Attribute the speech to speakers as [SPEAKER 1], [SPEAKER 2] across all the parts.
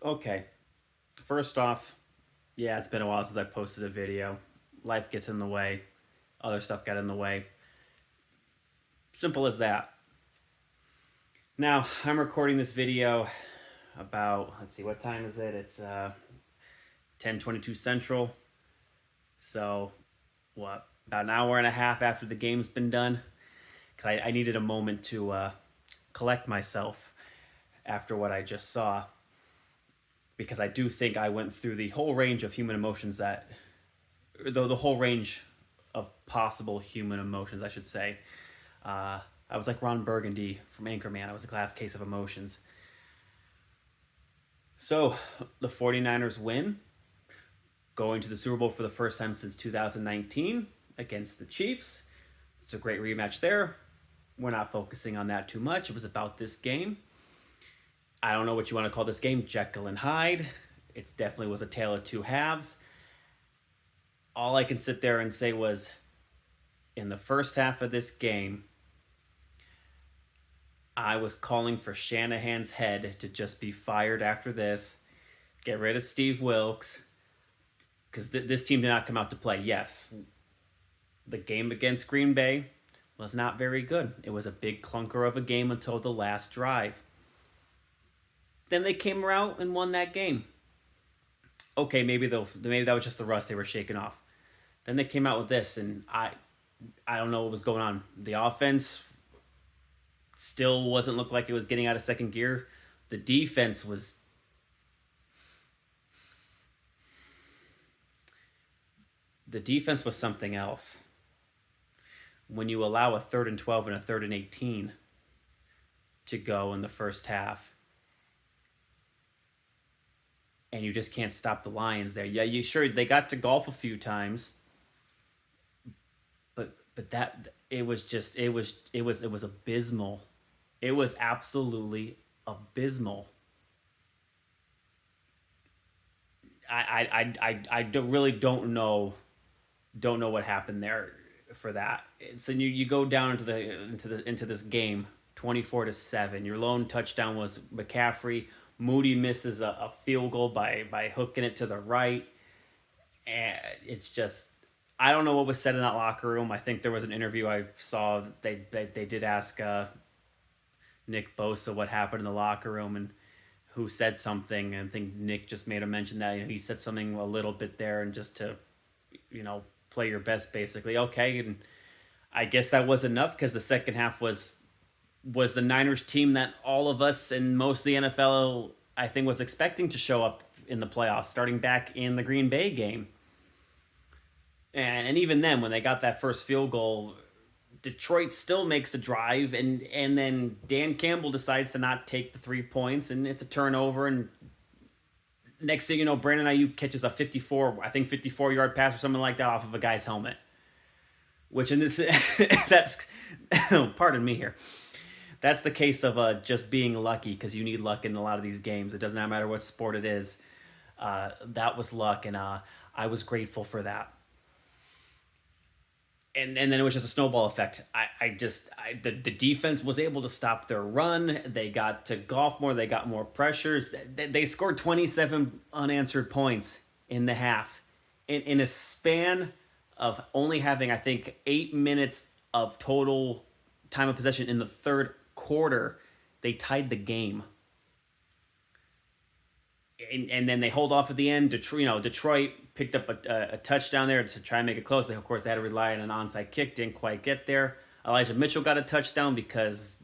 [SPEAKER 1] Okay, first off, yeah, it's been a while since I posted a video. Life gets in the way, other stuff got in the way. Simple as that. Now, I'm recording this video about, let's see, what time is it? It's 10:22 Central. So, what, about an hour and a half after the game's been done? Because I needed a moment to collect myself after what I just saw. Because I do think I went through the whole range of human emotions that, though the whole range of possible human emotions, I should say. I was like Ron Burgundy from Anchorman. I was a glass case of emotions. So, the 49ers win, going to the Super Bowl for the first time since 2019 against the Chiefs. It's a great rematch there. We're not focusing on that too much. It was about this game. I don't know what you want to call this game, Jekyll and Hyde. It definitely was a tale of two halves. All I can sit there and say was, in the first half of this game, I was calling for Shanahan's head to just be fired after this. Get rid of Steve Wilkes. Because this team did not come out to play. Yes, the game against Green Bay was not very good. It was a big clunker of a game until the last drive. Then they came out and won that game. Okay, maybe that was just the rust they were shaking off. Then they came out with this, and I don't know what was going on. The offense still wasn't look like it was getting out of second gear. The defense was something else. When you allow a 3rd and 12 and a 3rd and 18 to go in the first half, and you just can't stop the Lions there. Yeah, they got to golf a few times, but that it was abysmal. It was absolutely abysmal. I really don't know what happened there for that. So you go down into this game 24-7. Your lone touchdown was McCaffrey. Moody misses a field goal by hooking it to the right, and it's just, I don't know what was said in that locker room. I think there was an interview I saw that they did ask Nick Bosa what happened in the locker room and who said something. And I think Nick just made a mention that he said something a little bit there, and just to play your best, basically. Okay, and I guess that was enough, because the second half was the Niners team that all of us and most of the NFL, I think, was expecting to show up in the playoffs, starting back in the Green Bay game. And even then, when they got that first field goal, Detroit still makes a drive, and then Dan Campbell decides to not take the 3 points, and it's a turnover, and next thing you know, Brandon Ayuk catches a 54-yard pass or something like that off of a guy's helmet. Which in this, that's, pardon me here. That's the case of just being lucky, because you need luck in a lot of these games. It doesn't matter what sport it is. That was luck, and I was grateful for that. And then it was just a snowball effect. The defense was able to stop their run. They got to golf more. They got more pressures. They scored 27 unanswered points in the half. In a span of only having, I think, 8 minutes of total time of possession in the third quarter, they tied the game. And then they hold off at the end. Detroit picked up a touchdown there to try and make it close. Of course, they had to rely on an onside kick. Didn't quite get there. Elijah Mitchell got a touchdown because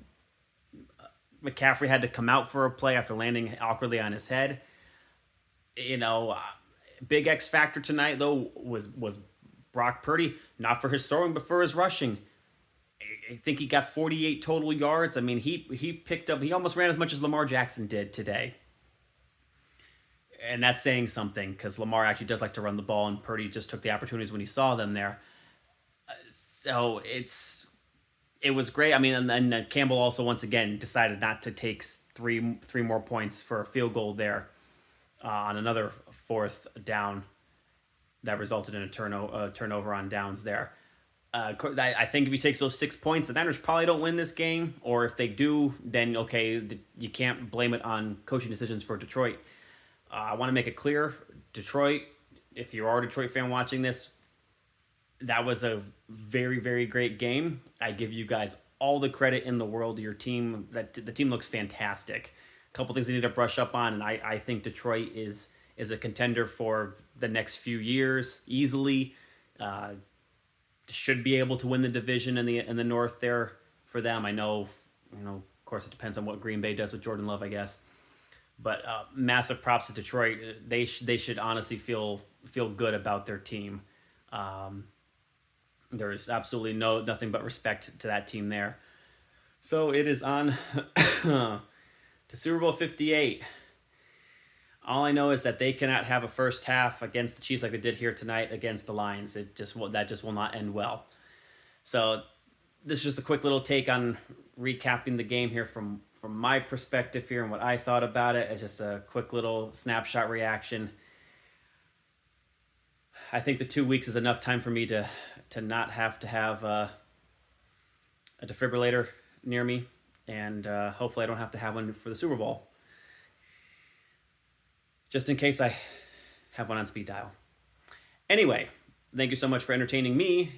[SPEAKER 1] McCaffrey had to come out for a play after landing awkwardly on his head. Big X factor tonight, though, was Brock Purdy. Not for his throwing, but for his rushing. I think he got 48 total yards. I mean, he almost ran as much as Lamar Jackson did today. And that's saying something, because Lamar actually does like to run the ball, and Purdy just took the opportunities when he saw them there. So it was great. I mean, and then Campbell also once again decided not to take three more points for a field goal there on another fourth down that resulted in a turnover on downs there. I think if he takes those 6 points, the Niners probably don't win this game. Or if they do, then okay, you can't blame it on coaching decisions for Detroit. I want to make it clear, Detroit, if you are a Detroit fan watching this, that was a very, very great game. I give you guys all the credit in the world. Your team, that the team looks fantastic. A couple things they need to brush up on, and I think Detroit is a contender for the next few years easily. Uh, should be able to win the division in the North there for them. I know, of course, it depends on what Green Bay does with Jordan Love, I guess. But massive props to Detroit. They should honestly feel good about their team. There's absolutely nothing but respect to that team there. So it is on to Super Bowl 58. All I know is that they cannot have a first half against the Chiefs like they did here tonight against the Lions. That just will not end well. So this is just a quick little take on recapping the game here from my perspective here and what I thought about it. It's just a quick little snapshot reaction. I think the 2 weeks is enough time for me to not have to have a defibrillator near me, and hopefully I don't have to have one for the Super Bowl, just in case I have one on speed dial. Anyway, thank you so much for entertaining me.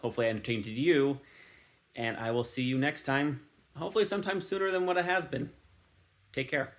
[SPEAKER 1] Hopefully I entertained you, and I will see you next time, hopefully sometime sooner than what it has been. Take care.